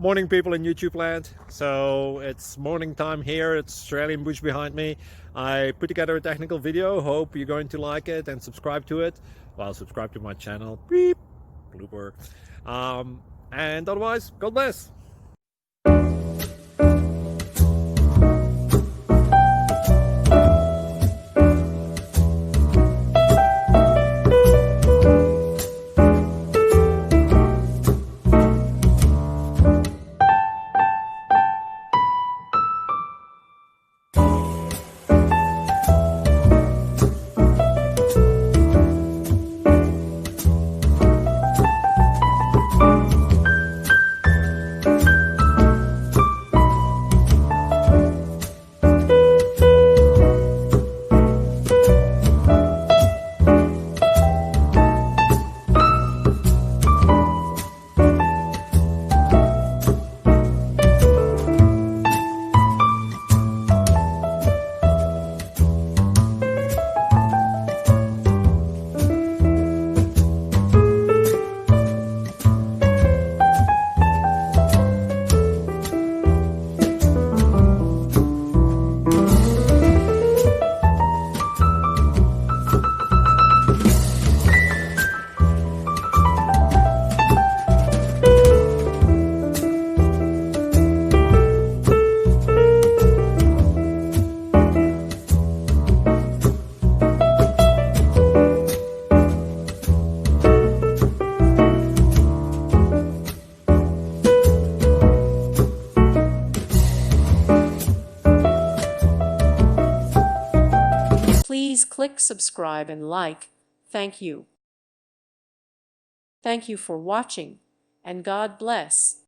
Morning, people in YouTube land. So it's morning time here. It's Australian bush behind me. I put together a technical video. Hope you're going to like it and subscribe to it. Well, subscribe to my channel. Beep. Blooper. And otherwise, God bless. Please click subscribe and like. Thank you. Thank you for watching, and God bless.